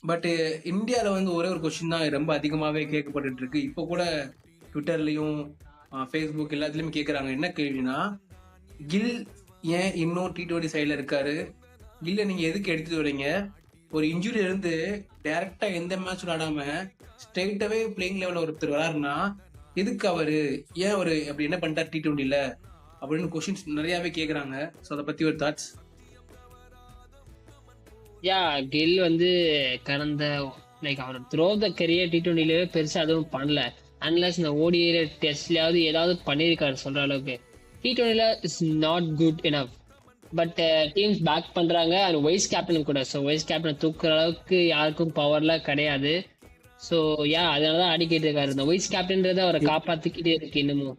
But இந்தியால வந்து ஒரே ஒரு கொஸ்டின் தான் ரொம்ப அதிகமாவே கேட்கப்பட்டுட்டு இருக்கு. இப்போ கூட ட்விட்டர்லயும், ஃபேஸ்புக் எல்லாத்துலயுமே கேட்கறாங்க. என்ன கேள்வினா, கில் ஏன் இன்னும் T20 சைடுல இருக்காரு? கில்ல நீங்க எதுக்கு எடுத்துட்டு வரீங்க? ஒரு இன்ஜுரில இருந்து டைரக்ட்டா எந்த மேட்ச் விளையாடாம ஸ்ட்ரெய்ட்டாவே பிளேயிங் லெவல்ல ஒருத்தர் வராருன்னா, எதுக்கு அவரு? ஏன் அவரு அப்படி என்ன பண்ணிட்டாரு T20ல? அப்படின்னு கொஸ்டின்ஸ் நெறையாவே கேட்கறாங்க. சோ அத பத்தி ஒரு தாட்ஸ்? யா கில் வந்து கடந்த லைக் அவர் த்ரோ த கரியர் T20லயே பெருசா எதுவும் பண்ணல. அன்லஸ் இந்த ஓடிஐ டெஸ்ட்லயாவது ஏதாவது பண்ணியிருக்காரு சொல்ற அளவுக்கு. T20ல is not good enough. But teams back பண்றாங்க. அது வைஸ் கேப்டன் கூட. ஸோ வைஸ் கேப்டன் தூக்குற அளவுக்கு யாருக்கும் பவர்லாம் கிடையாது. ஸோ அதனால தான் ஆடிக்கிட்டு இருக்காரு. இந்த வைஸ் கேப்டன்றது அவரை காப்பாத்திக்கிட்டே இருக்கு இன்னமும்.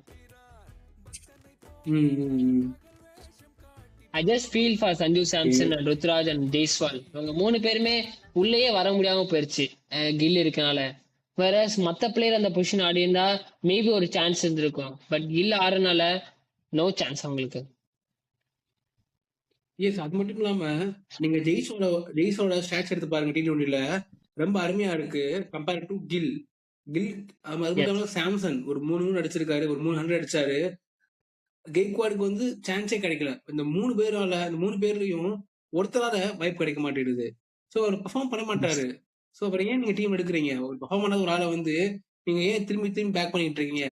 ம், ம், ம். I just feel for Sanju Samson okay. And Ruturaj and Jaiswal. இவங்க 3 பேருமே உள்ளேயே வர முடியாம போயிருச்சு. கில் இருக்கனால. வேறஸ் மத்த பிளேயர் அந்த பொசிஷன் ஆடியிருந்தா மேபி ஒரு சான்ஸ் இருந்திருக்கும். பட் கில் ஆடுறனால நோ சான்ஸ் அவங்களுக்கு. எஸ். அது மட்டும் இல்லாம, நீங்க ஜெய்ஸோட ஸ்டாட்ஸ் எடுத்து பாருங்க T20ல. ரொம்ப அருமையா இருக்கு கம்பேர் டு கில். கில் அது மட்டும் எஸ். இல்லாம சாம்சன் ஒரு 300 அடிச்சிருக்காரு. ஒரு 300 அடிச்சாரு. கெய்க்வாடுக்கு வந்து சான்ஸே கிடைக்கல. இந்த 3 பேர்லயும் ஒருத்தரால வாய்ப்பு கிடைக்க மாட்டேங்குது. சோ அவர் பெர்ஃபார்ம் பண்ண மாட்டாரு. சோ அப்புறம் ஏன் நீங்க டீம் எடுக்குறீங்க? ஒரு பெர்ஃபார்ம் பண்ணாத ஒரு ஆள வந்து நீங்க ஏன் திரும்பி திரும்பி பேக் பண்ணிட்டு இருக்கீங்க?